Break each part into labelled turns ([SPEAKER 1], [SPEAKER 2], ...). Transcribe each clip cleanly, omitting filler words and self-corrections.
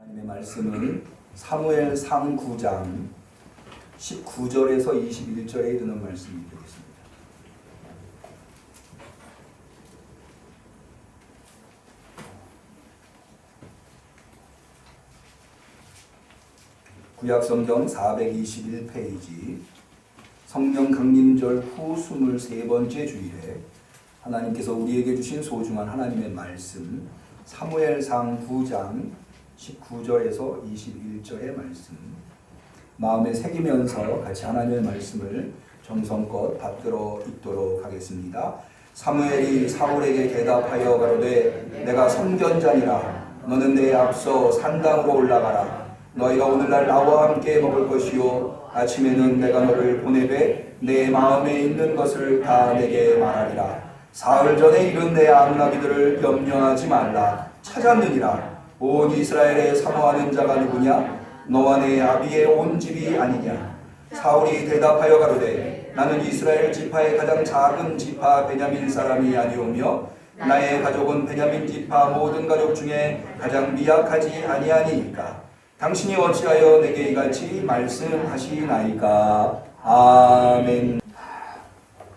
[SPEAKER 1] 하나님의 말씀은 사무엘상 9장 19절에서 21절에 이르는 말씀이 되겠습니다. 구약성경 421페이지 성령 강림절 후 23번째 주일에 하나님께서 우리에게 주신 소중한 하나님의 말씀 사무엘상 9장 19절에서 21절의 말씀 마음에 새기면서 같이 하나님의 말씀을 정성껏 받들어 읽도록 하겠습니다. 사무엘이 사울에게 대답하여 가로되 내가 선견자니라. 너는 내 앞서 산당으로 올라가라. 너희가 오늘날 나와 함께 먹을 것이요 아침에는 내가 너를 보내되 내 마음에 있는 것을 다 내게 말하리라. 사흘 전에 이른 내 암나비들을 염려하지 말라. 찾았느니라. 온 이스라엘에 사모하는 자가 누구냐? 너와 내 아비의 온 집이 아니냐? 사울이 대답하여 가로되 나는 이스라엘 지파의 가장 작은 지파 베냐민 사람이 아니오며 나의 가족은 베냐민 지파 모든 가족 중에 가장 미약하지 아니하니이까 당신이 어찌하여 내게 이같이 말씀하시나이까? 아멘.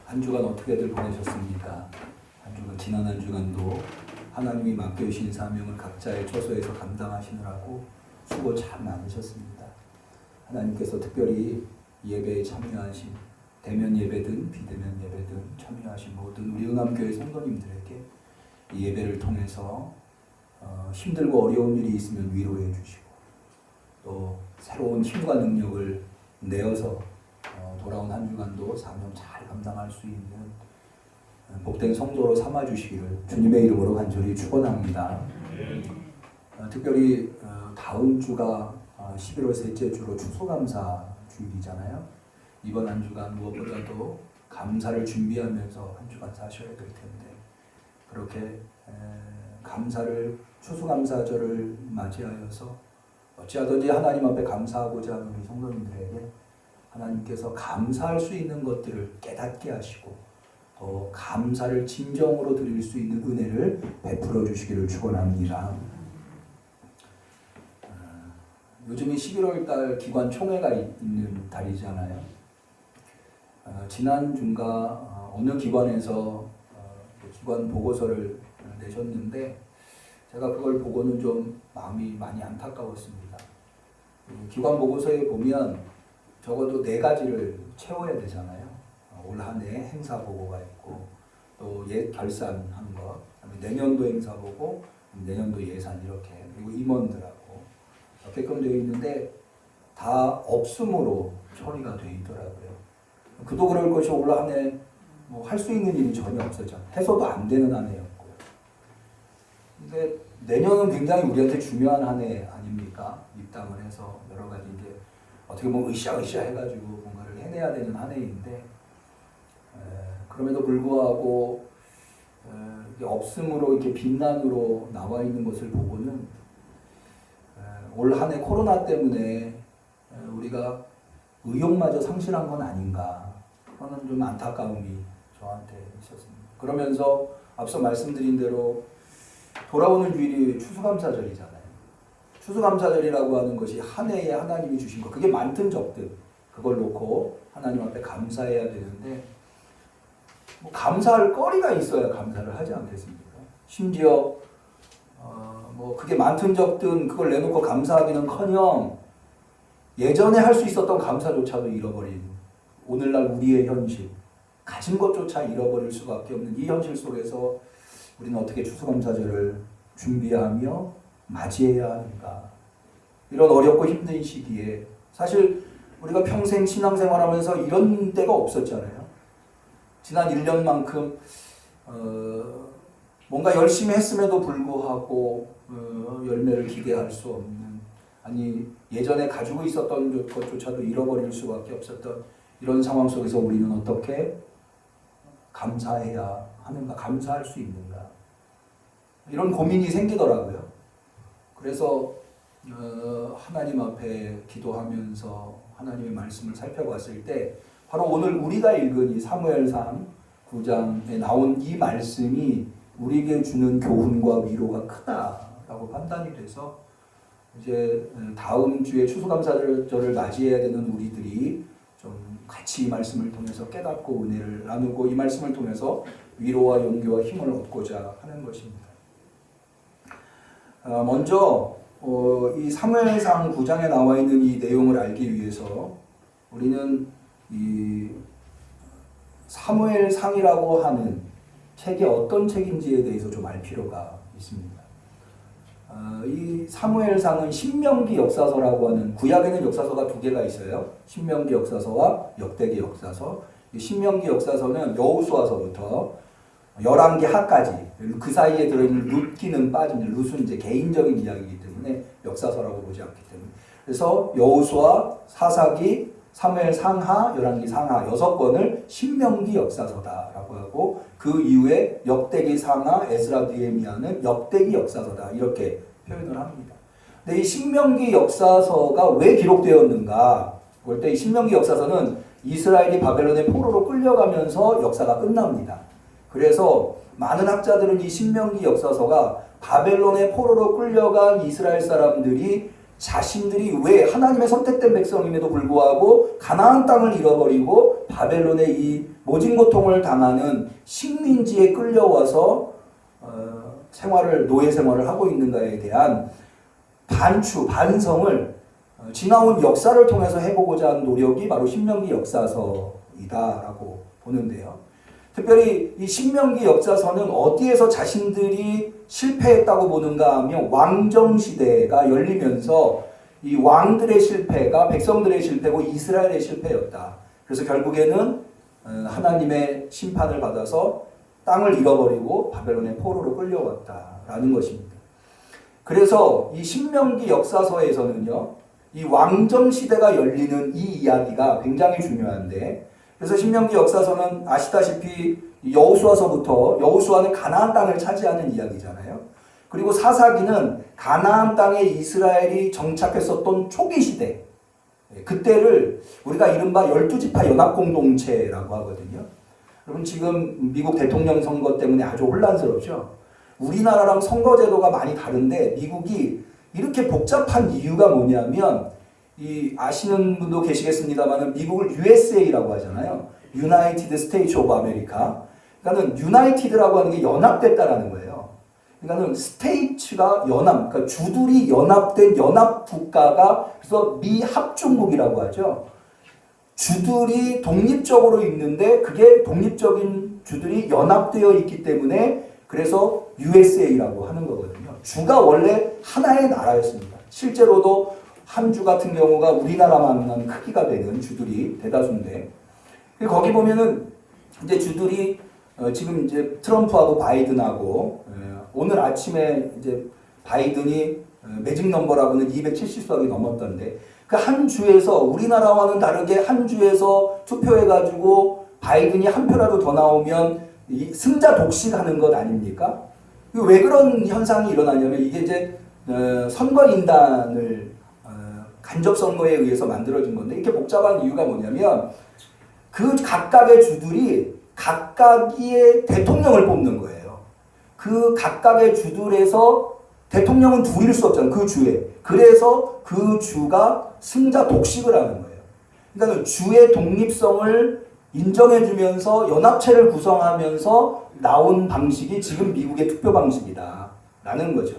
[SPEAKER 1] 한 주간 어떻게들 보내셨습니까? 지난 한 주간도 하나님이 맡겨주신 사명을 각자의 처소에서 감당하시느라고 수고 참 많으셨습니다. 하나님께서 특별히 예배에 참여하신 대면 예배든 비대면 예배든 참여하신 모든 우리 응암교회 성도님들에게 이 예배를 통해서 힘들고 어려운 일이 있으면 위로해 주시고 또 새로운 힘과 능력을 내어서 돌아온 한 주간도 사명 잘 감당할 수 있는 복된 성도로 삼아주시기를 주님의 이름으로 간절히 축원합니다. 특별히 다음 주가 11월 셋째 주로 추수감사 주일이잖아요. 이번 한 주간 무엇보다도 감사를 준비하면서 한 주간 사셔야 될 텐데 그렇게 감사를 추수감사절을 맞이하여서 어찌하든지 하나님 앞에 감사하고자 하는 우리 성도님들에게 하나님께서 감사할 수 있는 것들을 깨닫게 하시고 더 감사를 진정으로 드릴 수 있는 은혜를 베풀어 주시기를 축원합니다. 요즘이 11월 달 기관 총회가 있는 달이잖아요. 지난 주가 어느 기관에서 기관 보고서를 내셨는데 제가 그걸 보고는 좀 마음이 많이 안타까웠습니다. 기관 보고서에 보면 적어도 4가지를 채워야 되잖아요. 올 한 해 행사 보고가 있고 또 결산한 거, 내년도 행사 보고, 내년도 예산 이렇게 그리고 임원들하고 이렇게끔 되어 있는데 다 없음으로 처리가 되어 있더라고요. 그도 그럴 것이 올 한 해 뭐 할 수 있는 일이 전혀 없었죠. 해서도 안 되는 한 해였고요. 근데 내년은 굉장히 우리한테 중요한 한 해 아닙니까? 입당을 해서 여러 가지 이제 어떻게 보면 으쌰으쌰 해가지고 뭔가를 해내야 되는 한 해인데 그럼에도 불구하고 없음으로 이렇게 빈난으로 나와 있는 것을 보고는 올 한 해 코로나 때문에 우리가 의욕마저 상실한 건 아닌가 하는 좀 안타까움이 저한테 있었습니다. 그러면서 앞서 말씀드린 대로 돌아오는 주일이 추수감사절이잖아요. 추수감사절이라고 하는 것이 한 해에 하나님이 주신 것, 그게 많든 적든 그걸 놓고 하나님 앞에 감사해야 되는데 뭐 감사할 거리가 있어야 감사를 하지 않겠습니까? 심지어 뭐 그게 많든 적든 그걸 내놓고 감사하기는커녕 예전에 할 수 있었던 감사조차도 잃어버린 오늘날 우리의 현실, 가진 것조차 잃어버릴 수밖에 없는 이 현실 속에서 우리는 어떻게 추수감사절을 준비하며 맞이해야 하는가? 이런 어렵고 힘든 시기에 사실 우리가 평생 신앙생활하면서 이런 때가 없었잖아요. 지난 1년만큼 뭔가 열심히 했음에도 불구하고 열매를 기대할 수 없는, 아니 예전에 가지고 있었던 것조차도 잃어버릴 수밖에 없었던 이런 상황 속에서 우리는 어떻게 감사해야 하는가, 감사할 수 있는가, 이런 고민이 생기더라고요. 그래서 하나님 앞에 기도하면서 하나님의 말씀을 살펴봤을 때 바로 오늘 우리가 읽은 이 사무엘상 9장에 나온 이 말씀이 우리에게 주는 교훈과 위로가 크다라고 판단이 돼서 이제 다음 주에 추수감사절을 맞이해야 되는 우리들이 좀 같이 이 말씀을 통해서 깨닫고 은혜를 나누고 이 말씀을 통해서 위로와 용기와 힘을 얻고자 하는 것입니다. 먼저 이 사무엘상 9장에 나와 있는 이 내용을 알기 위해서 우리는 이 사무엘상이라고 하는 책이 어떤 책인지에 대해서 좀 알 필요가 있습니다. 이 사무엘상은 신명기 역사서라고 하는, 구약에는 역사서가 두 개가 있어요. 신명기 역사서와 역대기 역사서. 이 신명기 역사서는 여호수아서부터 열왕기 하까지 그 사이에 들어있는 룻기는 빠진, 룻은 이제 개인적인 이야기이기 때문에 역사서라고 보지 않기 때문에, 그래서 여호수아, 사사기, 사무엘 상하, 열왕기 상하 6권을 신명기 역사서다라고 하고, 그 이후에 역대기 상하, 에스라 느헤미야는 역대기 역사서다 이렇게 표현을 합니다. 근데 이 신명기 역사서가 왜 기록되었는가 볼 때 이 신명기 역사서는 이스라엘이 바벨론의 포로로 끌려가면서 역사가 끝납니다. 그래서 많은 학자들은 이 신명기 역사서가 바벨론의 포로로 끌려간 이스라엘 사람들이 자신들이 왜 하나님의 선택된 백성임에도 불구하고 가나안 땅을 잃어버리고 바벨론의 이 모진 고통을 당하는 식민지에 끌려와서 노예 생활을 하고 있는가에 대한 반성을 지나온 역사를 통해서 해보고자 하는 노력이 바로 신명기 역사서이다라고 보는데요. 특별히 이 신명기 역사서는 어디에서 자신들이 실패했다고 보는가 하면 왕정시대가 열리면서 이 왕들의 실패가 백성들의 실패고 이스라엘의 실패였다. 그래서 결국에는 하나님의 심판을 받아서 땅을 잃어버리고 바벨론의 포로로 끌려왔다라는 것입니다. 그래서 이 신명기 역사서에서는요, 이 왕정시대가 열리는 이 이야기가 굉장히 중요한데, 그래서 신명기 역사서는 아시다시피 여호수아서부터, 여호수아는 가나안 땅을 차지하는 이야기잖아요. 그리고 사사기는 가나안 땅에 이스라엘이 정착했었던 초기 시대, 그때를 우리가 이른바 12지파 연합공동체라고 하거든요. 여러분 지금 미국 대통령 선거 때문에 아주 혼란스럽죠. 우리나라랑 선거제도가 많이 다른데 미국이 이렇게 복잡한 이유가 뭐냐면, 이 아시는 분도 계시겠습니다만 미국을 USA라고 하잖아요. United States of America. 그러니까는 United라고 하는 게 연합됐다라는 거예요. 그러니까는 스테이츠가 그러니까 주들이 연합된 연합국가가, 그래서 미합중국이라고 하죠. 주들이 독립적으로 있는데 그게 독립적인 주들이 연합되어 있기 때문에 그래서 USA라고 하는 거거든요. 주가 원래 하나의 나라였습니다. 실제로도 한 주 같은 경우가 우리나라만한 크기가 되는 주들이 대다수인데, 거기 보면은 이제 주들이 지금 이제 트럼프하고 바이든하고 오늘 아침에 이제 바이든이 매직 넘버라고는 270석이 넘었던데, 그 한 주에서 우리나라와는 다르게 한 주에서 투표해가지고 바이든이 한 표라도 더 나오면 이 승자 독식하는 것 아닙니까? 왜 그런 현상이 일어나냐면, 이게 이제 선거인단을 간접선거에 의해서 만들어진 건데, 이렇게 복잡한 이유가 뭐냐면 그 각각의 주들이 각각의 대통령을 뽑는 거예요. 그 각각의 주들에서 대통령은 둘일 수 없잖아요. 그 주에. 그래서 그 주가 승자 독식을 하는 거예요. 그러니까 주의 독립성을 인정해주면서 연합체를 구성하면서 나온 방식이 지금 미국의 투표 방식이다 라는 거죠.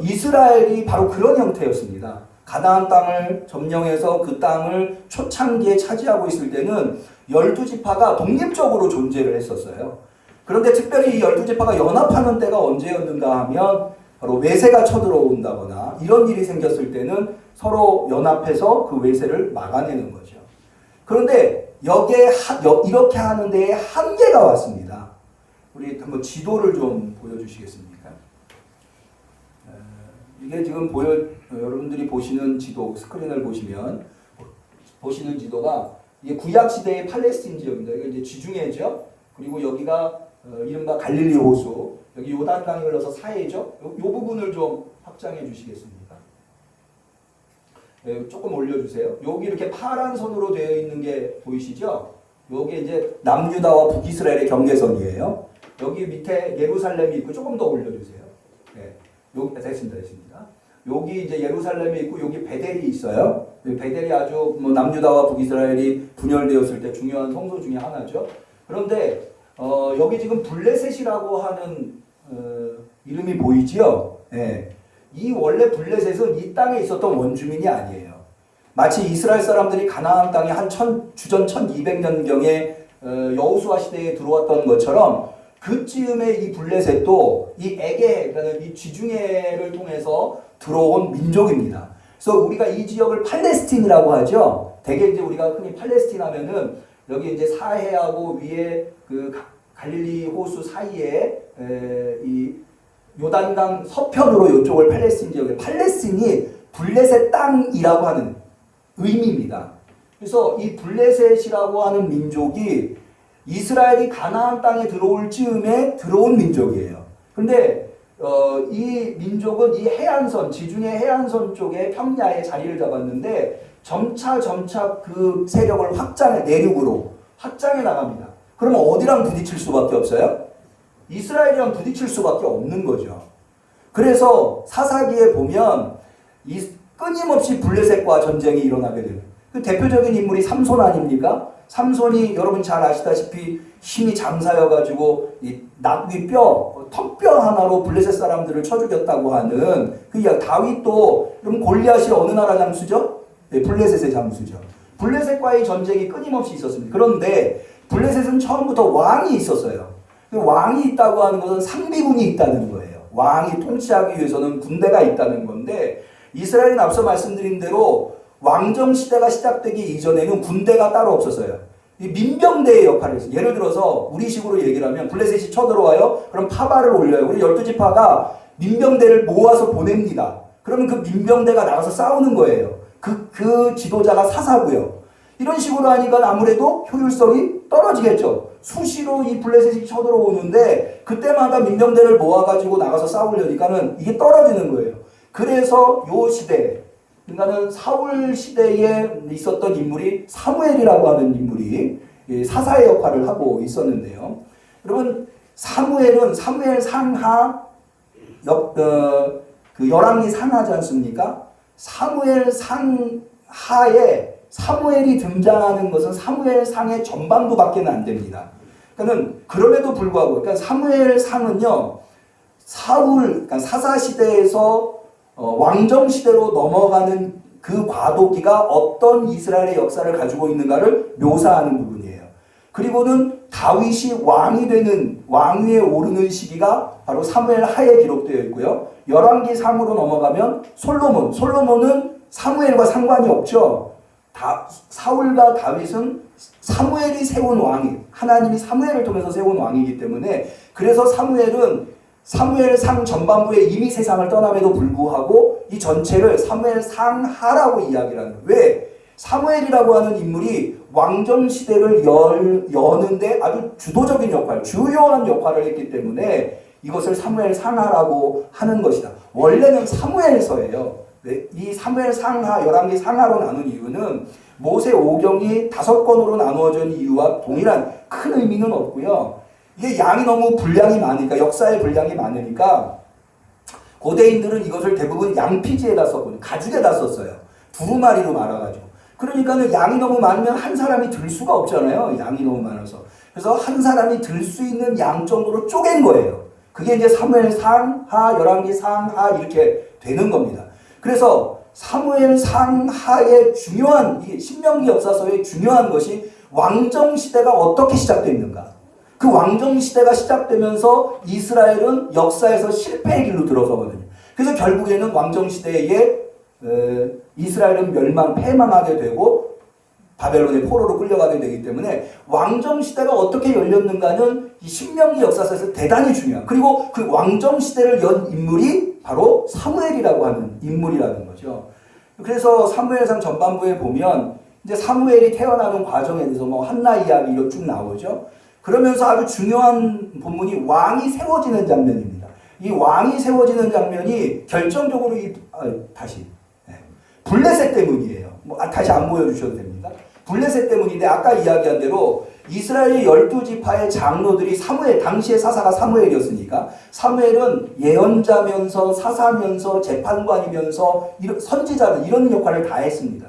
[SPEAKER 1] 이스라엘이 바로 그런 형태였습니다. 가나안 땅을 점령해서 그 땅을 초창기에 차지하고 있을 때는 12지파가 독립적으로 존재를 했었어요. 그런데 특별히 이 12지파가 연합하는 때가 언제였는가 하면 바로 외세가 쳐들어온다거나 이런 일이 생겼을 때는 서로 연합해서 그 외세를 막아내는 거죠. 그런데 여기에 이렇게 하는 데에 한계가 왔습니다. 우리 한번 지도를 좀 보여주시겠습니까? 이게 지금 여러분들이 보시는 지도, 스크린을 보시는 지도가 이게 구약 시대의 팔레스틴 지역입니다. 이게 이제 지중해죠. 그리고 여기가 이른바 갈릴리 호수, 여기 요단강이 흘러서 사해죠. 요 부분을 좀 확장해 주시겠습니까? 네, 조금 올려주세요. 여기 이렇게 파란 선으로 되어 있는 게 보이시죠? 여기 이제 남유다와 북이스라엘의 경계선이에요. 여기 밑에 예루살렘이 있고 조금 더 올려주세요. 네, 여기 됐습니다. 여기 이제 예루살렘이 있고 여기 베델이 있어요. 베델이 아주 뭐 남유다와 북이스라엘이 분열되었을 때 중요한 성소 중에 하나죠. 그런데 여기 지금 블레셋이라고 하는 이름이 보이지요. 예. 이 원래 블레셋은 이 땅에 있었던 원주민이 아니에요. 마치 이스라엘 사람들이 가나안 땅에 한 주전 1200년경에 여호수아 시대에 들어왔던 것처럼 그쯤에 이 블레셋도 이 에게, 그러니까 이 지중해를 통해서 들어온 민족입니다. 그래서 우리가 이 지역을 팔레스틴이라고 하죠. 대개 이제 우리가 흔히 팔레스틴 하면은 여기 이제 사해하고 위에 그 갈릴리 호수 사이에 이 요단강 서편으로 이쪽을 팔레스틴 지역에, 팔레스틴이 블레셋 땅이라고 하는 의미입니다. 그래서 이 블레셋이라고 하는 민족이 이스라엘이 가나안 땅에 들어올 즈음에 들어온 민족이에요. 그런데 이 민족은 이 해안선, 지중해 해안선 쪽에 평야에 자리를 잡았는데 점차 그 세력을 내륙으로 확장해 나갑니다. 그러면 어디랑 부딪힐 수밖에 없어요? 이스라엘이랑 부딪힐 수밖에 없는 거죠. 그래서 사사기에 보면 이 끊임없이 블레셋과 전쟁이 일어나게 돼요. 그 대표적인 인물이 삼손 아닙니까? 삼손이 여러분 잘 아시다시피 힘이 장사여가지고 이 나귀 턱뼈 하나로 블레셋 사람들을 쳐 죽였다고 하는 그 다윗도 그럼 골리앗이 어느 나라 장수죠? 네, 블레셋의 장수죠. 블레셋과의 전쟁이 끊임없이 있었습니다. 그런데 블레셋은 처음부터 왕이 있었어요. 왕이 있다고 하는 것은 상비군이 있다는 거예요. 왕이 통치하기 위해서는 군대가 있다는 건데 이스라엘은 앞서 말씀드린 대로 왕정 시대가 시작되기 이전에는 군대가 따로 없었어요. 이 민병대의 역할을 했어요. 예를 들어서 우리식으로 얘기를 하면 블레셋이 쳐들어와요. 그럼 파발을 올려요. 우리 12지파가 민병대를 모아서 보냅니다. 그러면 그 민병대가 나가서 싸우는 거예요. 그 지도자가 사사고요. 이런 식으로 하니까 아무래도 효율성이 떨어지겠죠. 수시로 이 블레셋이 쳐들어오는데 그때마다 민병대를 모아가지고 나가서 싸우려니까는 이게 떨어지는 거예요. 그래서 요 시대, 그러니까는 사울 시대에 있었던 인물이 사무엘이라고 하는 인물이 사사의 역할을 하고 있었는데요. 여러분 사무엘은 사무엘 상하 그 열왕기 상하지 않습니까? 사무엘 상하에 사무엘이 등장하는 것은 사무엘 상의 전반부밖에 안 됩니다. 그럼에도 불구하고, 그러니까 사무엘 상은요, 그러니까 사사 시대에서 왕정 시대로 넘어가는 그 과도기가 어떤 이스라엘의 역사를 가지고 있는가를 묘사하는 부분이에요. 그리고는 다윗이 왕위에 오르는 시기가 바로 사무엘 하에 기록되어 있고요. 열왕기 상으로 넘어가면 솔로몬은 사무엘과 상관이 없죠. 사울과 다윗은 사무엘이 세운 왕이, 하나님이 사무엘을 통해서 세운 왕이기 때문에, 그래서 사무엘은 사무엘 상 전반부에 이미 세상을 떠남에도 불구하고 이 전체를 사무엘 상하라고 이야기를 하는 거예요. 왜? 사무엘이라고 하는 인물이 왕정 시대를 여는데 아주 주도적인 역할, 주요한 역할을 했기 때문에 이것을 사무엘 상하라고 하는 것이다. 원래는 사무엘서예요. 이 사무엘 상하, 열왕기 상하로 나눈 이유는 모세 오경이 5권으로 나누어진 이유와 동일한 큰 의미는 없고요. 이게 양이 너무 분량이 많으니까, 역사의 분량이 많으니까 고대인들은 이것을 대부분 양피지에다 썼거든요. 가죽에다 썼어요. 두루마리로 말아가지고. 그러니까는 양이 너무 많으면 한 사람이 들 수가 없잖아요. 양이 너무 많아서. 그래서 한 사람이 들 수 있는 양 정도로 쪼갠 거예요. 그게 이제 사무엘 상하, 열왕기 상하 이렇게 되는 겁니다. 그래서 사무엘 상하의 중요한, 이 신명기 역사서의 중요한 것이 왕정 시대가 어떻게 시작됐는가. 그 왕정 시대가 시작되면서 이스라엘은 역사에서 실패의 길로 들어서거든요. 그래서 결국에는 왕정 시대에 이스라엘은 패망하게 되고 바벨론의 포로로 끌려가게 되기 때문에 왕정 시대가 어떻게 열렸는가는 이 신명기 역사서에서 대단히 중요한, 그리고 그 왕정 시대를 연 인물이 바로 사무엘이라고 하는 인물이라는 거죠. 그래서 사무엘상 전반부에 보면 이제 사무엘이 태어나는 과정에 대해서 한나 이야기 이렇게 쭉 나오죠. 그러면서 아주 중요한 본문이 왕이 세워지는 장면입니다. 이 왕이 세워지는 장면이 결정적으로 블레셋 때문이에요. 다시 안 보여주셔도 됩니다. 블레셋 때문인데 아까 이야기한 대로 이스라엘 12지파의 장로들이 사무엘, 당시의 사사가 사무엘이었으니까 사무엘은 예언자면서 사사면서 재판관이면서 선지자는 이런 역할을 다 했습니다.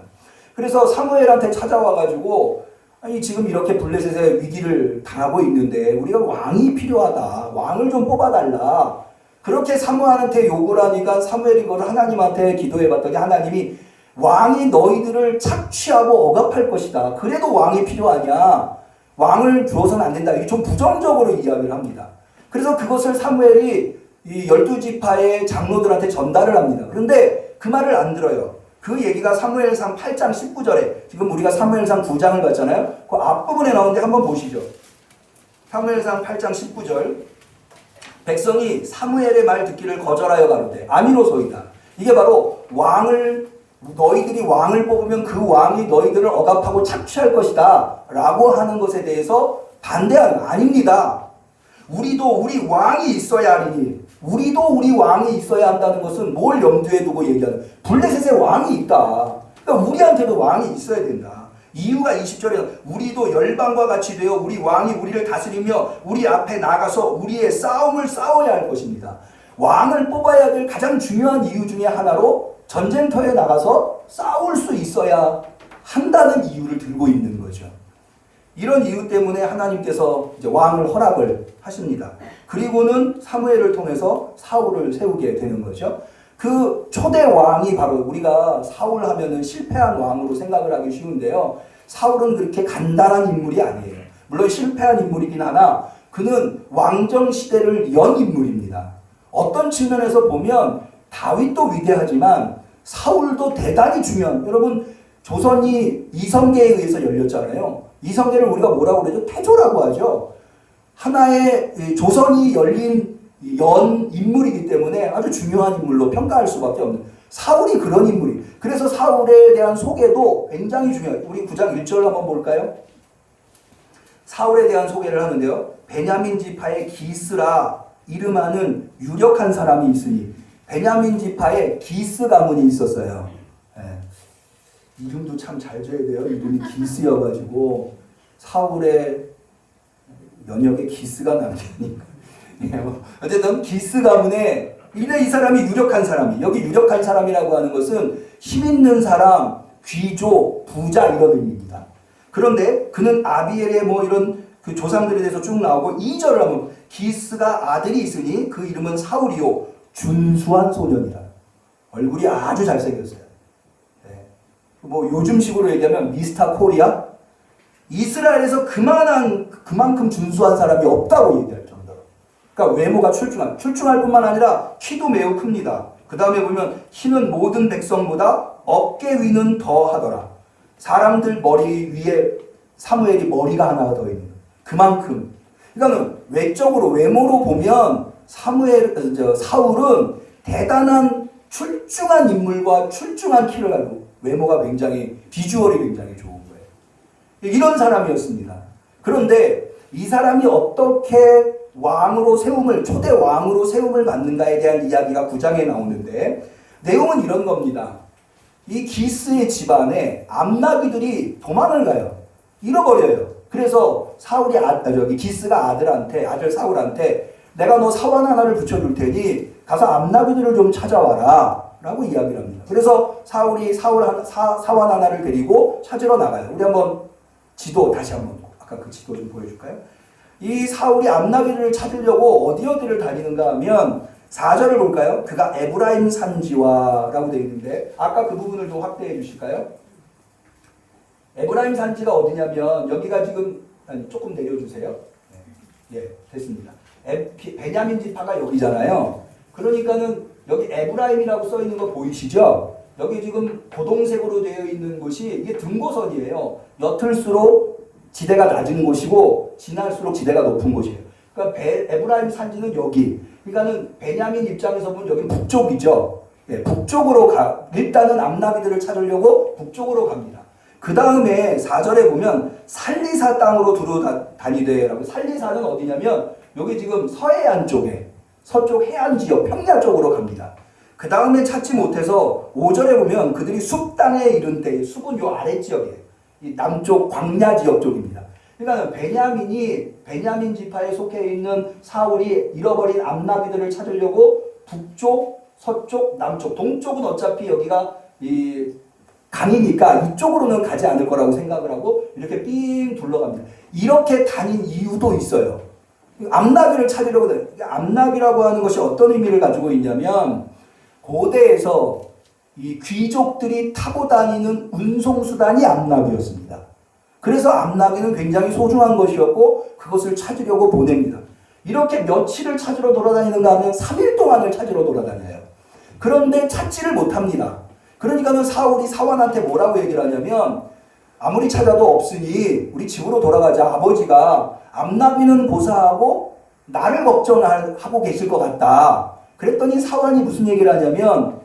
[SPEAKER 1] 그래서 사무엘한테 찾아와가지고 아니 지금 이렇게 블레셋의 위기를 당하고 있는데 우리가 왕이 필요하다. 왕을 좀 뽑아달라. 그렇게 사무엘한테 요구를 하니까 사무엘이 그걸 하나님한테 기도해봤더니 하나님이 왕이 너희들을 착취하고 억압할 것이다. 그래도 왕이 필요하냐. 왕을 주어서는 안 된다. 이게 좀 부정적으로 이야기를 합니다. 그래서 그것을 사무엘이 이 12지파의 장로들한테 전달을 합니다. 그런데 그 말을 안 들어요. 그 얘기가 사무엘상 8장 19절에 지금 우리가 사무엘상 9장을 봤잖아요. 그 앞부분에 나오는데 한번 보시죠. 사무엘상 8장 19절 백성이 사무엘의 말 듣기를 거절하여 가로되 아미로소이다. 이게 바로 너희들이 왕을 뽑으면 그 왕이 너희들을 억압하고 착취할 것이다 라고 하는 것에 대해서 반대하는 아닙니다. 우리도 우리 왕이 있어야 하리니 우리도 우리 왕이 있어야 한다는 것은 뭘 염두에 두고 얘기하는 블레셋의 왕이 있다. 그러니까 우리한테도 왕이 있어야 된다. 이유가 20절에 우리도 열방과 같이 되어 우리 왕이 우리를 다스리며 우리 앞에 나가서 우리의 싸움을 싸워야 할 것입니다. 왕을 뽑아야 될 가장 중요한 이유 중에 하나로 전쟁터에 나가서 싸울 수 있어야 한다는 이유를 들고 있는 거죠. 이런 이유 때문에 하나님께서 이제 왕을 허락을 하십니다. 그리고는 사무엘을 통해서 사울을 세우게 되는 거죠. 그 초대 왕이 바로 우리가 사울 하면은 실패한 왕으로 생각을 하기 쉬운데요. 사울은 그렇게 간단한 인물이 아니에요. 물론 실패한 인물이긴 하나 그는 왕정 시대를 연 인물입니다. 어떤 측면에서 보면 다윗도 위대하지만 사울도 대단히 중요한, 여러분 조선이 이성계에 의해서 열렸잖아요. 이성계를 우리가 뭐라고 그러죠? 태조라고 하죠. 하나의 조선이 열린 연 인물이기 때문에 아주 중요한 인물로 평가할 수밖에 없는, 사울이 그런 인물이. 그래서 사울에 대한 소개도 굉장히 중요해요. 우리 9장 1절 한번 볼까요? 사울에 대한 소개를 하는데요. 베냐민 지파의 기스라 이름하는 유력한 사람이 있으니, 베냐민 지파에 기스 가문이 있었어요. 네. 이름도 참 잘 줘야 돼요. 이름이 기스여가지고 사울의 연역에 기스가 남기니까. 어쨌든 기스 가문에 이 사람이 유력한 사람이, 여기 유력한 사람이라고 하는 것은 힘 있는 사람, 귀족, 부자 이런 의미입니다. 그런데 그는 아비엘의 뭐 이런 그 조상들에 대해서 쭉 나오고 2절을 하면 기스가 아들이 있으니 그 이름은 사울이요 준수한 소년이다. 얼굴이 아주 잘생겼어요. 네. 뭐 요즘식으로 얘기하면 미스터 코리아? 이스라엘에서 그만큼 준수한 사람이 없다고 얘기할 정도로. 그러니까 외모가 출중할 뿐만 아니라 키도 매우 큽니다. 그 다음에 보면 키는 모든 백성보다 어깨 위는 더 하더라. 사람들 머리 위에 사무엘이 머리가 하나가 더 있는 거예요. 그만큼. 그러니까 외적으로 외모로 보면 사울은 대단한 출중한 인물과 출중한 키를 가지고 외모가 굉장히 비주얼이 굉장히 좋은 거예요. 이런 사람이었습니다. 그런데 이 사람이 어떻게 초대 왕으로 세움을 받는가에 대한 이야기가 9장에 나오는데 내용은 이런 겁니다. 이 기스의 집안에 암나비들이 도망을 가요. 잃어버려요. 그래서 기스가 아들 사울한테 내가 너 사원 하나를 붙여줄 테니 가서 암나비들을 좀 찾아와라 라고 이야기를 합니다. 그래서 사울이 사원 하나를 데리고 찾으러 나가요. 우리 한번 다시 한번 아까 그 지도 좀 보여줄까요? 이 사울이 암나비를 찾으려고 어디를 다니는가 하면 4절을 볼까요? 그가 에브라임 산지와 라고 되어 있는데 아까 그 부분을 좀 확대해 주실까요? 에브라임 산지가 어디냐면 여기가 지금 조금 내려주세요. 네, 됐습니다. 베냐민 지파가 여기잖아요. 그러니까는 여기 에브라임이라고 써 있는 거 보이시죠? 여기 지금 고동색으로 되어 있는 곳이 이게 등고선이에요. 옅을수록 지대가 낮은 곳이고 지날수록 지대가 높은 곳이에요. 그러니까 에브라임 산지는 여기. 그러니까는 베냐민 입장에서 보면 여기는 북쪽이죠. 예, 북쪽으로 일단은 암나비들을 찾으려고 북쪽으로 갑니다. 그 다음에 4절에 보면 살리사 땅으로 두루 다니되라고. 살리사는 어디냐면 여기 지금 서해안 쪽에 서쪽 해안 지역 평야 쪽으로 갑니다. 그 다음에 찾지 못해서 5절에 보면 그들이 숲 땅에 이른 때, 숲은 요 아래 지역이에요. 이 남쪽 광야 지역 쪽입니다. 그러니까 베냐민 지파에 속해 있는 사울이 잃어버린 암나비들을 찾으려고 북쪽, 서쪽, 남쪽, 동쪽은 어차피 여기가 이 강이니까 이쪽으로는 가지 않을 거라고 생각을 하고 이렇게 삥 둘러갑니다. 이렇게 다닌 이유도 있어요. 암나비를 찾으려고. 암나비라고 하는 것이 어떤 의미를 가지고 있냐면 고대에서 이 귀족들이 타고 다니는 운송수단이 암나비였습니다. 그래서 암나비는 굉장히 소중한 것이었고 그것을 찾으려고 보냅니다. 이렇게 며칠을 찾으러 돌아다니는가 하면 3일 동안을 찾으러 돌아다녀요. 그런데 찾지를 못합니다. 그러니까는 사울이 사환한테 뭐라고 얘기를 하냐면 아무리 찾아도 없으니 우리 집으로 돌아가자. 아버지가 암나비는 고사하고 나를 걱정하고 계실 것 같다. 그랬더니 사환이 무슨 얘기를 하냐면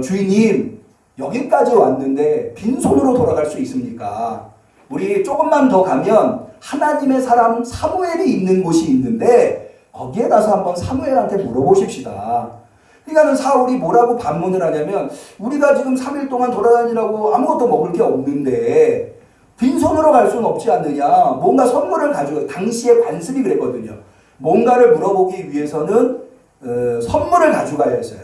[SPEAKER 1] 주인님 여기까지 왔는데 빈손으로 돌아갈 수 있습니까? 우리 조금만 더 가면 하나님의 사람 사무엘이 있는 곳이 있는데 거기에 가서 한번 사무엘한테 물어보십시다. 그러니까는 사울이 뭐라고 반문을 하냐면 우리가 지금 3일 동안 돌아다니라고 아무것도 먹을 게 없는데 빈손으로 갈 수는 없지 않느냐. 뭔가 선물을 가지고 당시에 관습이 그랬거든요. 뭔가를 물어보기 위해서는 선물을 가져가야 했어요.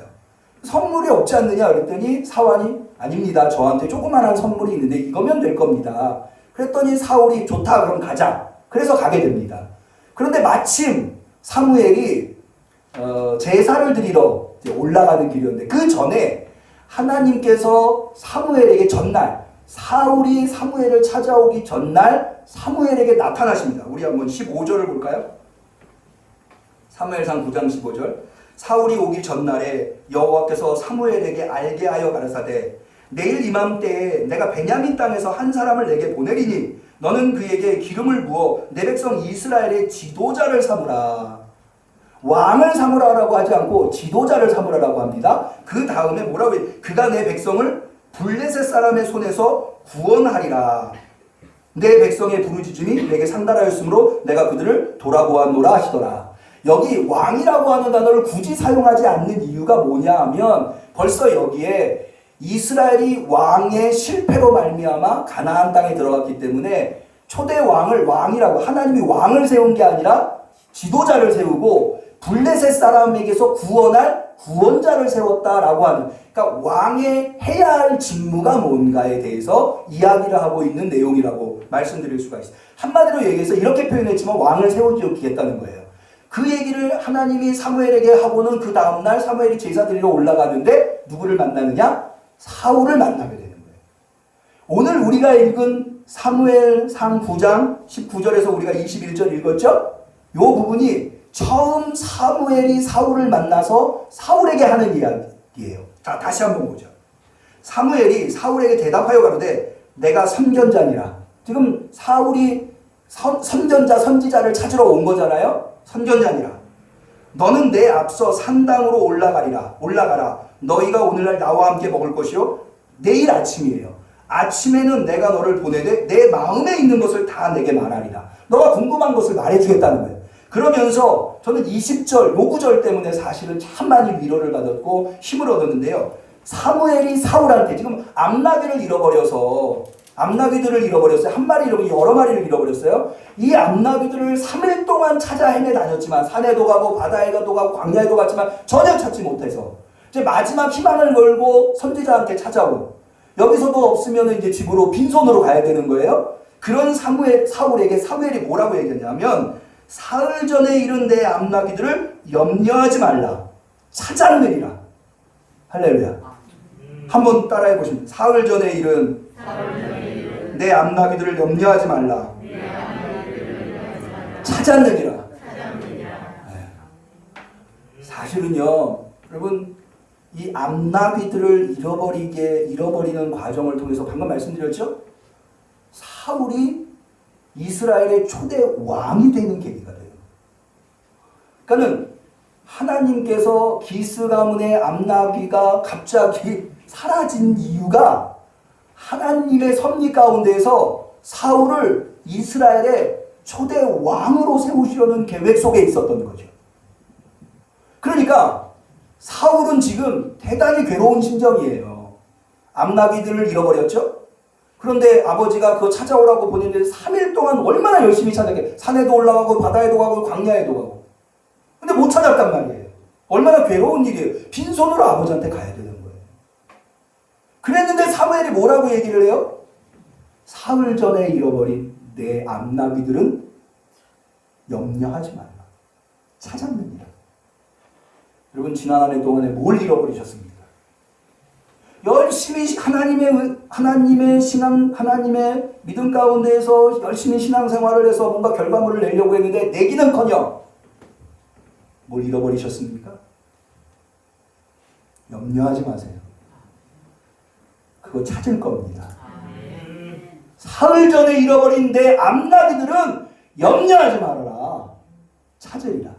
[SPEAKER 1] 선물이 없지 않느냐 그랬더니 사환이 아닙니다. 저한테 조그만한 선물이 있는데 이거면 될 겁니다. 그랬더니 사울이 좋다 그럼 가자. 그래서 가게 됩니다. 그런데 마침 사무엘이 제사를 드리러 올라가는 길이었는데 그 전에 하나님께서 사무엘에게 전날 사울이 사무엘을 찾아오기 전날 사무엘에게 나타나십니다. 우리 한번 15절을 볼까요? 사무엘상 9장 15절. 사울이 오기 전날에 여호와께서 사무엘에게 알게 하여 가라사대 내일 이맘때에 내가 베냐민 땅에서 한 사람을 내게 보내리니 너는 그에게 기름을 부어 내 백성 이스라엘의 지도자를 삼으라. 왕을 삼으라라고 하지 않고 지도자를 삼으라라고 합니다. 그 다음에 뭐라고 해요? 그가 내 백성을 블레셋 사람의 손에서 구원하리라. 내 백성의 부르짖음이 내게 상달하였으므로 내가 그들을 돌아보았노라 하시더라. 여기 왕이라고 하는 단어를 굳이 사용하지 않는 이유가 뭐냐 하면 벌써 여기에 이스라엘이 왕의 실패로 말미암아 가나안 땅에 들어갔기 때문에 초대 왕을 왕이라고 하나님이 왕을 세운 게 아니라 지도자를 세우고 블레셋 사람에게서 구원할 구원자를 세웠다라고 하는, 그러니까 왕의 해야 할 직무가 뭔가에 대해서 이야기를 하고 있는 내용이라고 말씀드릴 수가 있어요. 한마디로 얘기해서 이렇게 표현했지만 왕을 세우겠다는 거예요. 그 얘기를 하나님이 사무엘에게 하고는 그 다음날 사무엘이 제사 드리러 올라가는데 누구를 만나느냐? 사울을 만나게 되는 거예요. 오늘 우리가 읽은 사무엘상 9장 19절에서 우리가 21절 읽었죠? 이 부분이 처음 사무엘이 사울을 만나서 사울에게 하는 이야기예요. 자, 다시 한번 보죠. 사무엘이 사울에게 대답하여 가로되 내가 선견자니라. 지금 사울이 선견자, 선지자를 찾으러 온 거잖아요. 선견자니라. 너는 내 앞서 산당으로 올라가라. 너희가 오늘날 나와 함께 먹을 것이요 내일 아침이에요. 아침에는 내가 너를 보내되 내 마음에 있는 것을 다 내게 말하리라. 너가 궁금한 것을 말해주겠다는 거예요. 그러면서 저는 20절, 요 구절 때문에 사실은 참 많이 위로를 받았고 힘을 얻었는데요. 사무엘이 사울한테 지금 암나귀들을 잃어버렸어요. 한 마리 잃어버리고 여러 마리를 잃어버렸어요. 이 암나귀들을 3일 동안 찾아 헤매 다녔지만 산에도 가고 바다에도 가고 광야에도 갔지만 전혀 찾지 못해서 이제 마지막 희망을 걸고 선지자한테 찾아온, 여기서도 없으면 이제 집으로 빈손으로 가야 되는 거예요. 그런 사울에게 사무엘이 뭐라고 얘기했냐면 사흘 전에 이른 내 암나귀들을 염려하지 말라. 찾았느니라. 할렐루야. 한번 따라해 보시면 사흘 전에 이른 내 암나귀들을 염려하지 말라. 찾았느니라. 네. 사실은요, 여러분, 이 암나귀들을 잃어버리는 과정을 통해서 방금 말씀드렸죠? 사울이 이스라엘의 초대 왕이 되는 계기가 돼요. 그러니까는 하나님께서 기스 가문의 암나귀가 갑자기 사라진 이유가 하나님의 섭리 가운데에서 사울을 이스라엘의 초대 왕으로 세우시려는 계획 속에 있었던 거죠. 그러니까 사울은 지금 대단히 괴로운 심정이에요. 암나귀들을 잃어버렸죠? 그런데 아버지가 그거 찾아오라고 보냈는데 3일 동안 얼마나 열심히 찾았게, 산에도 올라가고 바다에도 가고 광야에도 가고. 근데 못 찾았단 말이에요. 얼마나 괴로운 일이에요. 빈손으로 아버지한테 가야 되는 거예요. 그랬는데 사무엘이 뭐라고 얘기를 해요? 사흘 전에 잃어버린 내 암나귀들은 염려하지 말라. 찾았느니라. 여러분, 지난 한 해 동안에 뭘 잃어버리셨습니까? 열심히 하나님의 신앙, 하나님의 믿음 가운데에서 열심히 신앙생활을 해서 뭔가 결과물을 내려고 했는데 내기는커녕 뭘 잃어버리셨습니까? 염려하지 마세요. 그거 찾을 겁니다. 사흘 전에 잃어버린 내 암나귀들은 염려하지 말아라. 찾으리라.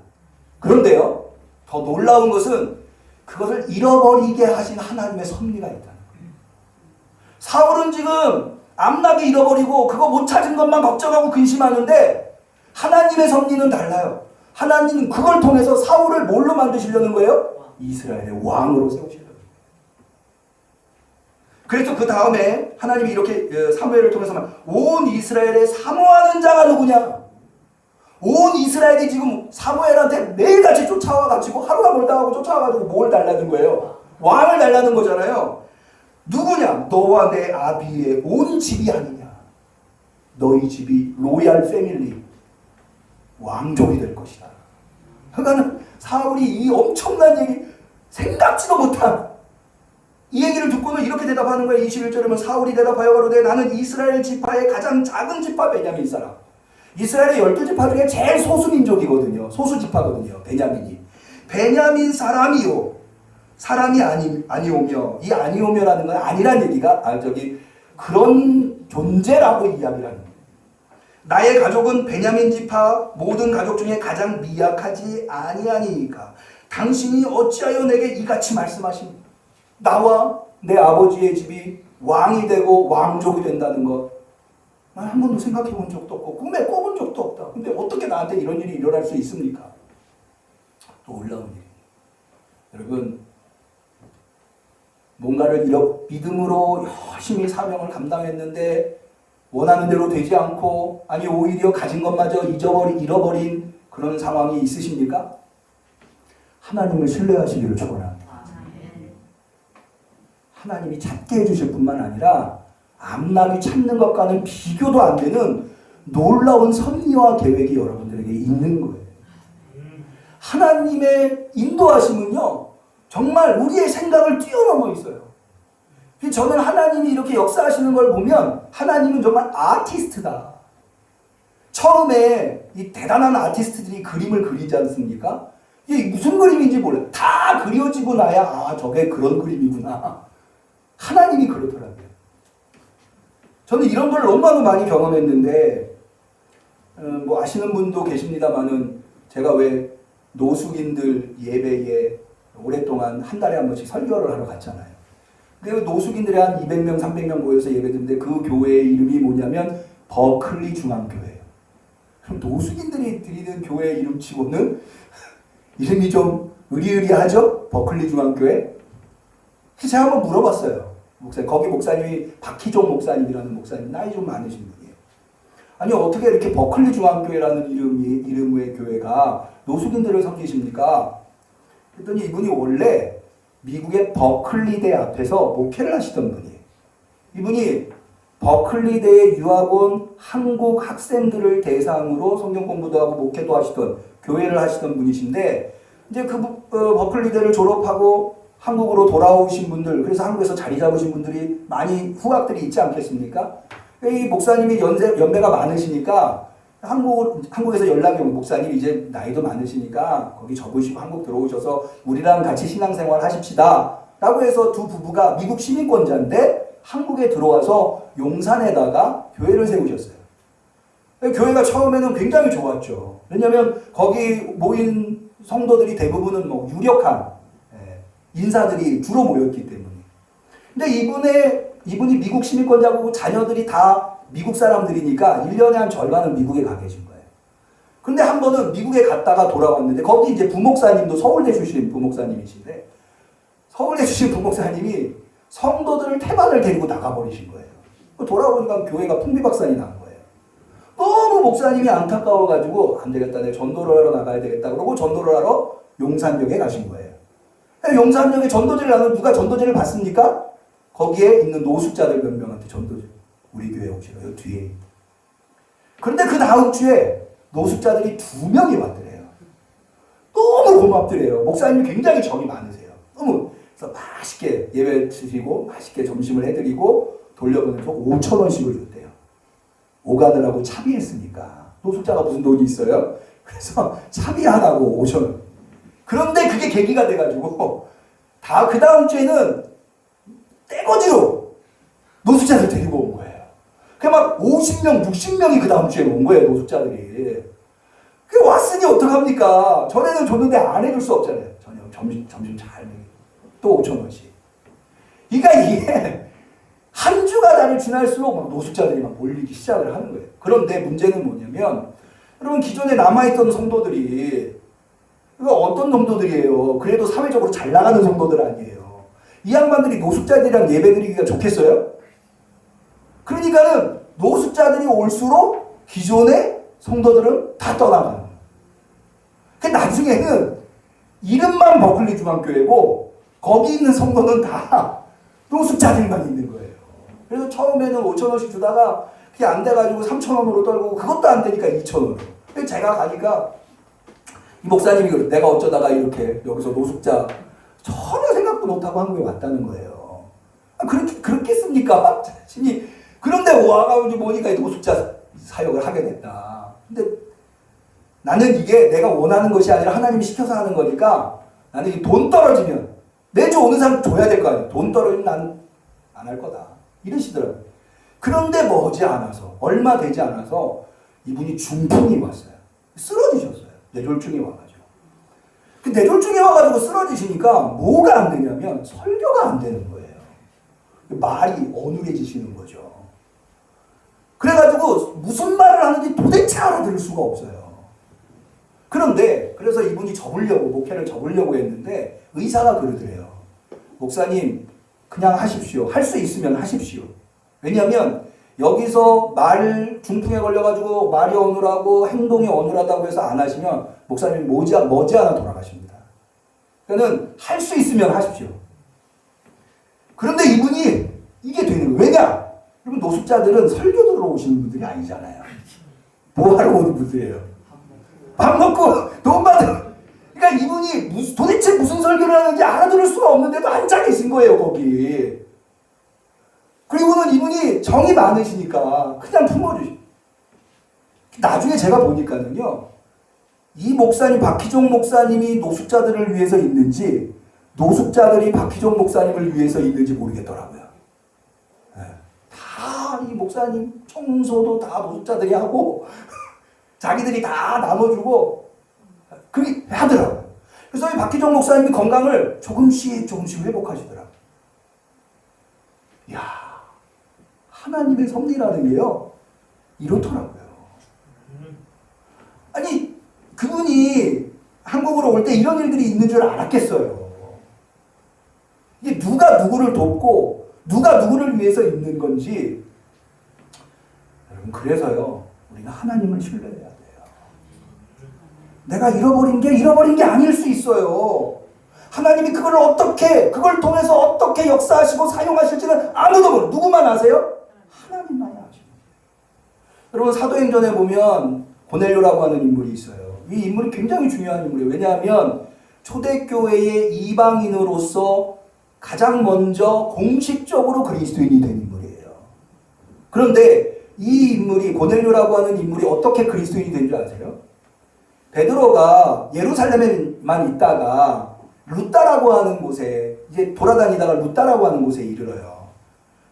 [SPEAKER 1] 그런데요, 더 놀라운 것은 그것을 잃어버리게 하신 하나님의 섭리가 있다는 거예요. 사울은 지금 암나귀 잃어버리고 그거 못 찾은 것만 걱정하고 근심하는데 하나님의 섭리는 달라요. 하나님은 그걸 통해서 사울을 뭘로 만드시려는 거예요? 이스라엘의 왕으로 세우시려는 거예요. 그래서 그 다음에 하나님이 이렇게 사무엘을 통해서 온 이스라엘에 사모하는 자가 누구냐? 온 이스라엘이 지금 사무엘한테 매일같이 쫓아와가지고 하루가 멀다 하고 쫓아와가지고 뭘 달라는 거예요? 왕을 달라는 거잖아요. 누구냐? 너와 내 아비의 온 집이 아니냐? 너희 집이 로얄 패밀리, 왕족이 될 것이다. 그러니까 사울이 이 엄청난 얘기, 생각지도 못한 이 얘기를 듣고는 이렇게 대답하는 거예요. 21절이면 사울이 대답하여 가로되 나는 이스라엘 지파의 가장 작은 지파 베냐민 사람. 이스라엘의 12지파 중에 제일 소수민족이거든요. 소수지파거든요. 베냐민이. 베냐민 사람이요. 사람이 아니오며, 이 아니오며라는 건 아니란 얘기가, 그런 존재라고 이야기를 하는 거예요. 나의 가족은 베냐민 지파 모든 가족 중에 가장 미약하지 아니하니까 당신이 어찌하여 내게 이같이 말씀하십니까? 나와 내 아버지의 집이 왕이 되고 왕족이 된다는 것. 난 한 번도 생각해 본 적도 없고 꿈에 꿔본 적도 없다. 근데 어떻게 나한테 이런 일이 일어날 수 있습니까? 놀라운 일이에요. 여러분, 뭔가를 믿음으로 열심히 사명을 감당했는데 원하는 대로 되지 않고, 아니 오히려 가진 것마저 잃어버린 그런 상황이 있으십니까? 하나님을 신뢰하시기를 축원합니다. 하나님이 찾게 해주실 뿐만 아니라 암나귀 찾는 것과는 비교도 안 되는 놀라운 섭리와 계획이 여러분들에게 있는 거예요. 하나님의 인도하심은요, 정말 우리의 생각을 뛰어넘어 있어요. 저는 하나님이 이렇게 역사하시는 걸 보면 하나님은 정말 아티스트다. 처음에 이 대단한 아티스트들이 그림을 그리지 않습니까? 이게 무슨 그림인지 몰라요. 다 그려지고 나야 아, 저게 그런 그림이구나. 하나님이 그러더라고요. 저는 이런 걸 너무나도 많이 경험했는데 뭐 아시는 분도 계십니다만은 제가 왜 노숙인들 예배에 오랫동안 한 달에 한 번씩 설교를 하러 갔잖아요. 그 노숙인들이 한 200명, 300명 모여서 예배드는데 그 교회의 이름이 뭐냐면 버클리 중앙교회예요. 그럼 노숙인들이 드리는 교회 이름치고는 이름이 좀 의리의리하죠? 버클리 중앙교회? 그래서 제가 한번 물어봤어요. 목사님, 거기 목사님이 박희종 목사님이라는 목사님, 나이 좀 많으신 분이에요. 아니 어떻게 이렇게 버클리 중앙교회라는 이름의 교회가 노숙인들을 섬기십니까? 그랬더니 이분이 원래 미국의 버클리대 앞에서 목회를 하시던 분이에요. 이분이 버클리대에 유학 온 한국 학생들을 대상으로 성경 공부도 하고 목회도 하시던, 교회를 하시던 분이신데, 이제 그 버클리대를 졸업하고 한국으로 돌아오신 분들, 그래서 한국에서 자리 잡으신 분들이 많이 후각들이 있지 않겠습니까? 이 목사님이 연배가 많으시니까 한국에서 연락이 온 목사님이 이제 나이도 많으시니까 거기 접으시고 한국 들어오셔서 우리랑 같이 신앙생활 하십시다 라고 해서 두 부부가 미국 시민권자인데 한국에 들어와서 용산에다가 교회를 세우셨어요. 교회가 처음에는 굉장히 좋았죠. 왜냐하면 거기 모인 성도들이 대부분은 뭐 유력한 인사들이 주로 모였기 때문에. 근데 이분이 미국 시민권자고 자녀들이 다 미국 사람들이니까 1년에 한 절반은 미국에 가 계신 거예요. 근데 한 번은 미국에 갔다가 돌아왔는데 거기 이제 부목사님도 서울대 출신 부목사님이신데 서울대 출신 부목사님이 성도들을 태반을 데리고 나가버리신 거예요. 돌아보니까 교회가 풍비박산이 난 거예요. 너무 목사님이 안타까워가지고 안 되겠다, 내 전도를 하러 나가야 되겠다 그러고 전도를 하러 용산역에 가신 거예요. 용산역에 전도제를 하면 누가 전도제를 받습니까? 거기에 있는 노숙자들 몇 명한테 전도제. 우리 교회 오시라, 여기 뒤에. 그런데 그 다음 주에 노숙자들이 2명이 왔더래요. 너무 고맙더래요. 목사님이 굉장히 정이 많으세요. 너무. 그래서 맛있게 예배 드리고 맛있게 점심을 해드리고 돌려보내서 5,000원씩을 줬대요. 오가느라고 차비했으니까. 노숙자가 무슨 돈이 있어요? 그래서 차비하라고 5,000원. 그런데 그게 계기가 돼가지고 다 그 다음 주에는 떼거지로 노숙자들 데리고 온 거예요. 그 막 50명, 60명이 그 다음 주에 온 거예요, 노숙자들이. 그 왔으니 어떡합니까? 전에는 줬는데 안 해줄 수 없잖아요. 저녁, 점심 잘 먹이. 또 5,000원씩. 그러니까 이게 한 주가 다를 지날수록 막 노숙자들이 막 몰리기 시작을 하는 거예요. 그런데 문제는 뭐냐면, 여러분 기존에 남아있던 성도들이, 이거 어떤 성도들이에요? 그래도 사회적으로 잘 나가는 성도들 아니에요. 이 양반들이 노숙자들이랑 예배드리기가 좋겠어요? 그러니까는 노숙자들이 올수록 기존의 성도들은 다 떠나가는 거예요. 그 나중에는 이름만 버클리 중앙교회고 거기 있는 성도는 다 노숙자들만 있는 거예요. 그래서 처음에는 5,000원씩 주다가 그게 안 돼가지고 3,000원으로 떨고 그것도 안 되니까 2,000원. 제가 가니까 이 목사님이 그래, 내가 어쩌다가 이렇게 여기서 노숙자 전혀 생각도 못하고 한국에 왔다는 거예요. 그렇겠습니까? 자신이. 그런데 와가지고 보니까 노숙자 사역을 하게 됐다. 근데 나는 이게 내가 원하는 것이 아니라 하나님이 시켜서 하는 거니까 나는 이 돈 떨어지면 매주 오는 사람 줘야 될 거 아니에요. 돈 떨어지면 난 안 할 거다. 이러시더라고요. 그런데 머지않아서 얼마 되지 않아서 이분이 중풍이 왔어요. 쓰러지셨어요. 뇌졸중이 와가지고. 그 뇌졸중이 와가지고 쓰러지시니까 뭐가 안 되냐면 설교가 안 되는 거예요. 말이 어눌해지시는 거죠. 그래가지고 무슨 말을 하는지 도대체 알아들을 수가 없어요. 그런데 그래서 이분이 목회를 접으려고 했는데 의사가 그러더래요. 목사님 그냥 하십시오. 할 수 있으면 하십시오. 왜냐하면 여기서 중풍에 걸려가지고 말이 어눌하고 행동이 어눌하다고 해서 안 하시면 목사님이 머지않아 돌아가십니다. 그러니까 할 수 있으면 하십시오. 그런데 이분이 이게 되는 거예요. 왜냐? 여러분 노숙자들은 설교 들어오시는 분들이 아니잖아요. 뭐하러 오는 분들이에요? 밥 먹고 돈 받은. 그러니까 이분이 도대체 무슨 설교를 하는지 알아들을 수가 없는데도 앉아 계신 거예요, 거기. 그리고는 이분이 정이 많으시니까 그냥 품어주시. 나중에 제가 보니까는요, 이 목사님, 박희종 목사님이 노숙자들을 위해서 있는지, 노숙자들이 박희종 목사님을 위해서 있는지 모르겠더라고요. 네. 다 이 목사님 청소도 다 노숙자들이 하고, 자기들이 다 나눠주고, 그렇게 하더라고요. 그래서 이 박희종 목사님이 건강을 조금씩 회복하시더라고요. 이야, 하나님의 섭리라는 게요, 이렇더라고요. 아니, 그분이 한국으로 올 때 이런 일들이 있는 줄 알았겠어요. 이게 누가 누구를 돕고, 누가 누구를 위해서 있는 건지, 여러분, 그래서요, 우리는 하나님을 신뢰해야 돼요. 내가 잃어버린 게 아닐 수 있어요. 하나님이 그걸 통해서 어떻게 역사하시고 사용하실지는 아무도 모르고, 누구만 아세요? 하나님만이 아십니다. 여러분, 사도행전에 보면 고넬료라고 하는 인물이 있어요. 이 인물이 굉장히 중요한 인물이에요. 왜냐하면 초대교회의 이방인으로서 가장 먼저 공식적으로 그리스도인이 된 인물이에요. 그런데 이 인물이, 고넬료라고 하는 인물이 어떻게 그리스도인이 된 줄 아세요? 베드로가 예루살렘에만 있다가 루따라고 하는 곳에 이제 돌아다니다가 루따라고 하는 곳에 이르러요.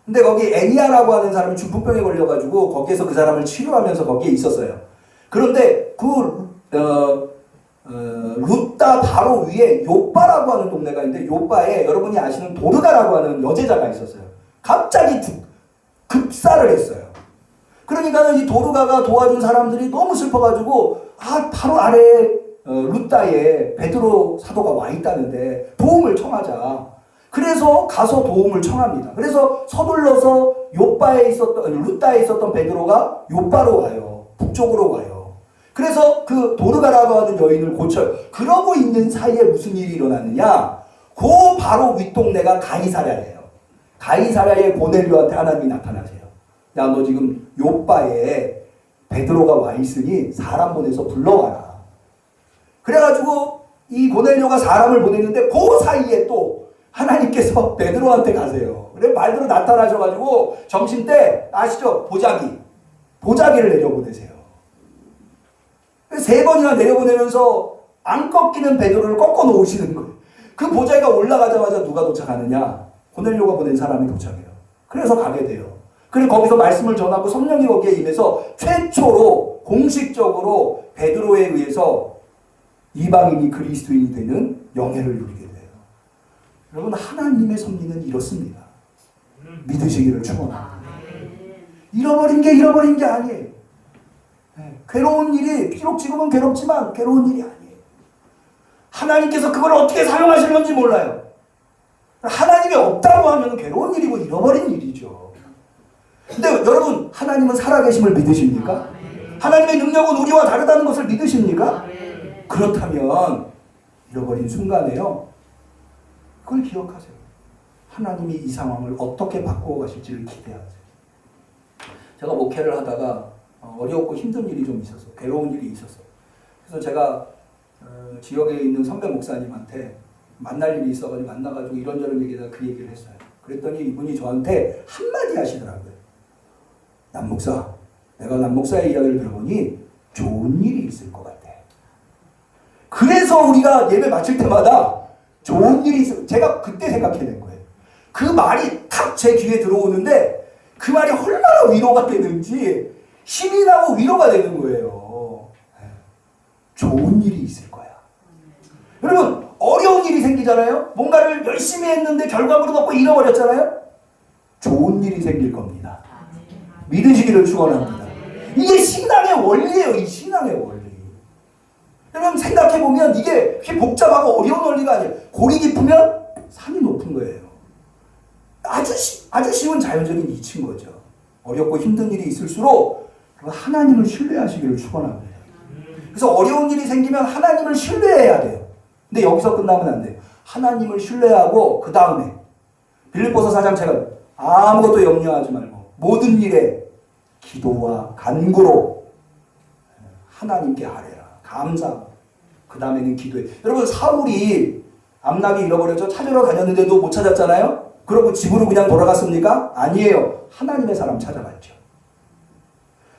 [SPEAKER 1] 근데 거기 애니아라고 하는 사람이 중풍병에 걸려가지고 거기에서 그 사람을 치료하면서 거기에 있었어요. 그런데 루따 바로 위에 요빠라고 하는 동네가 있는데, 요빠에 여러분이 아시는 도르가라고 하는 여제자가 있었어요. 갑자기 급사를 했어요. 그러니까는 이 도르가가 도와준 사람들이 너무 슬퍼가지고, 바로 아래에 루따에 베드로 사도가 와 있다는데 도움을 청하자. 그래서 가서 도움을 청합니다. 그래서 서둘러서 루다에 있었던 베드로가 요바로 와요. 북쪽으로 와요. 그래서 그 도르가라고 하는 여인을 고쳐요. 그러고 있는 사이에 무슨 일이 일어나느냐? 그 바로 윗동네가 가이사랴예요. 가이사랴의 고넬료한테 하나님이 나타나세요. 야, 너 지금 요바에 베드로가 와 있으니 사람 보내서 불러와라. 그래가지고 이 고넬료가 사람을 보냈는데 그 사이에 또 하나님께서 베드로한테 가세요. 그래 말대로 나타나셔가지고 점심때 아시죠? 보자기를 내려보내세요. 3번이나 내려보내면서 안 꺾이는 베드로를 꺾어 놓으시는 거예요. 그 보자기가 올라가자마자 누가 도착하느냐? 고넬료가 보낸 사람이 도착해요. 그래서 가게 돼요. 그리고 거기서 말씀을 전하고 성령이 거기에 임해서 최초로 공식적으로 베드로에 의해서 이방인이 그리스도인이 되는 영예를 누리게 돼요. 여러분, 하나님의 섭리는 이렇습니다. 믿으시기를 축원합니다. 잃어버린 게 아니에요. 괴로운 일이 비록 지금은 괴롭지만 괴로운 일이 아니에요. 하나님께서 그걸 어떻게 사용하실 건지 몰라요. 하나님이 없다고 하면 괴로운 일이고 잃어버린 일이죠. 근데 여러분, 하나님은 살아계심을 믿으십니까? 하나님의 능력은 우리와 다르다는 것을 믿으십니까? 그렇다면 잃어버린 순간에요, 그걸 기억하세요. 하나님이 이 상황을 어떻게 바꾸어 가실지를 기대하세요. 제가 목회를 하다가 어렵고 힘든 일이 좀 있었어요. 괴로운 일이 있었어요. 그래서 제가 지역에 있는 선배 목사님한테 만날 일이 있어가지고 만나가지고 이런저런 얘기다 그 얘기를 했어요. 그랬더니 이분이 저한테 한마디 하시더라고요. 남 목사, 내가 남 목사의 이야기를 들어보니 좋은 일이 있을 것 같아. 그래서 우리가 예배 마칠 때마다 좋은 일이 있을, 제가 그때 생각해낸 거예요. 그 말이 탁 제 귀에 들어오는데 그 말이 얼마나 위로가 되는지 힘이 나고 위로가 되는 거예요. 좋은 일이 있을 거야. 여러분, 어려운 일이 생기잖아요. 뭔가를 열심히 했는데 결과물은 없고 잃어버렸잖아요. 좋은 일이 생길 겁니다. 믿으시기를 축원합니다. 이게 신앙의 원리예요. 이 신앙의 원리. 여러분, 생각해보면 이게 복잡하고 어려운 원리가 아니에요. 골이 깊으면 산이 높은 거예요. 아주 쉬운 자연적인 이치인 거죠. 어렵고 힘든 일이 있을수록 하나님을 신뢰하시기를 축원합니다. 그래서 어려운 일이 생기면 하나님을 신뢰해야 돼요. 근데 여기서 끝나면 안 돼요. 하나님을 신뢰하고 그 다음에 빌립보서 4장 아무것도 염려하지 말고 모든 일에 기도와 간구로 하나님께 아뢰라. 감사하고 그 다음에는 기도해. 여러분, 사울이 암낙이 잃어버려서 찾으러 다녔는데도 못 찾았잖아요. 그러고 집으로 그냥 돌아갔습니까? 아니에요. 하나님의 사람 찾아갔죠.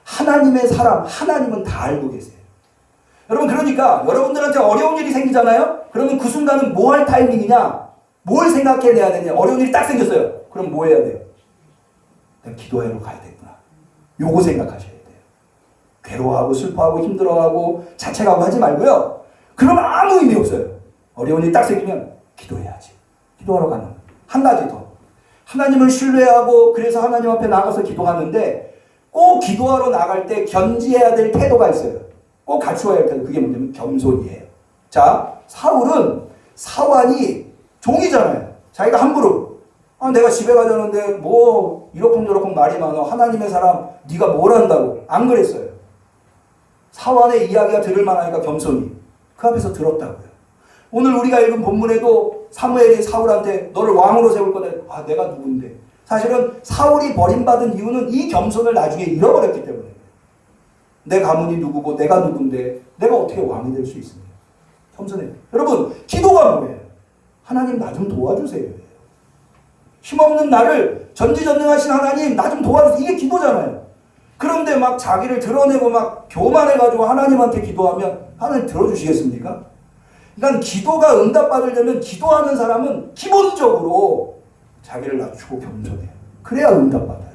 [SPEAKER 1] 하나님의 사람, 하나님은 다 알고 계세요. 여러분, 그러니까 여러분들한테 어려운 일이 생기잖아요. 그러면 그 순간은 뭐 할 타이밍이냐? 뭘 생각해내야 되냐? 어려운 일이 딱 생겼어요. 그럼 뭐 해야 돼요? 내가 기도하러 가야 되구나. 요거 생각하셔야 돼요. 괴로워하고 슬퍼하고 힘들어하고 자책하고 하지 말고요. 그러면 아무 의미 없어요. 어려운 일이 딱 생기면 기도해야지. 기도하러 가는 거예요. 한 가지 더. 하나님을 신뢰하고 그래서 하나님 앞에 나가서 기도하는데 꼭 기도하러 나갈 때 견지해야 될 태도가 있어요. 꼭 갖추어야 할 태도. 그게 뭐냐면 겸손이에요. 자, 사울은 사환이 종이잖아요. 자기가 함부로 내가 집에 가자는데 뭐 이러쿵저러쿵 말이 많아. 하나님의 사람 네가 뭘 한다고. 안 그랬어요. 사환의 이야기가 들을 만하니까 겸손히 그 앞에서 들었다고요. 오늘 우리가 읽은 본문에도 사무엘이 사울한테 너를 왕으로 세울 거다. 내가 누군데. 사실은 사울이 버림받은 이유는 이 겸손을 나중에 잃어버렸기 때문에. 내 가문이 누구고 내가 누군데 내가 어떻게 왕이 될 수 있습니까? 겸손해요. 여러분, 기도가 뭐예요? 하나님 나 좀 도와주세요. 힘없는 나를 전지전능하신 하나님 나 좀 도와주세요. 이게 기도잖아요. 그런데 막 자기를 드러내고 막 교만해가지고 하나님한테 기도하면 하나님 들어주시겠습니까? 그러니까 기도가 응답받으려면 기도하는 사람은 기본적으로 자기를 낮추고 겸손해요. 그래야 응답받아요.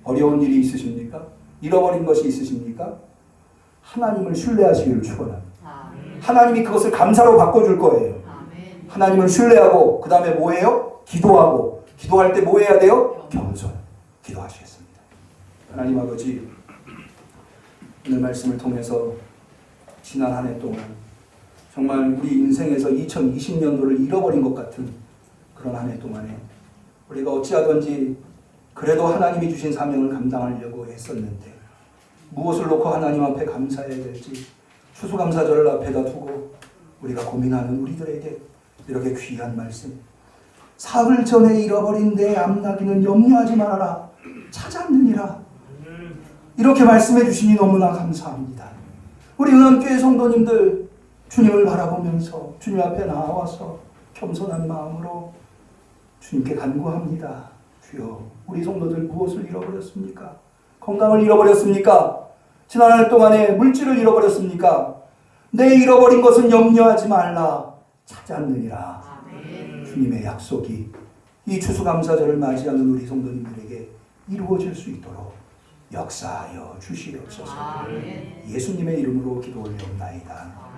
[SPEAKER 1] 어려운 일이 있으십니까? 잃어버린 것이 있으십니까? 하나님을 신뢰하시기를 축원합니다. 하나님이 그것을 감사로 바꿔줄 거예요. 하나님을 신뢰하고 그 다음에 뭐예요? 기도하고 기도할 때 뭐 해야 돼요? 겸손. 기도하시겠습니다. 하나님 아버지, 오늘 말씀을 통해서 지난 한 해 동안 정말 우리 인생에서 2020년도를 잃어버린 것 같은 그런 한 해 동안에 우리가 어찌하든지 그래도 하나님이 주신 사명을 감당하려고 애썼는데 무엇을 놓고 하나님 앞에 감사해야 될지 추수감사절을 앞에다 두고 우리가 고민하는 우리들에게 이렇게 귀한 말씀, 사흘 전에 잃어버린 내 암나기는 염려하지 말아라, 찾았느니라, 이렇게 말씀해 주시니 너무나 감사합니다. 우리 응암교회 성도님들 주님을 바라보면서 주님 앞에 나와서 겸손한 마음으로 주님께 간구합니다. 주여, 우리 성도들 무엇을 잃어버렸습니까? 건강을 잃어버렸습니까? 지난 한 해 동안에 물질을 잃어버렸습니까? 내 잃어버린 것은 염려하지 말라, 찾았느니라. 주님의 약속이 이 추수감사절을 맞이하는 우리 성도님들에게 이루어질 수 있도록 역사하여 주시옵소서. 예수님의 이름으로 기도 올려옵나이다.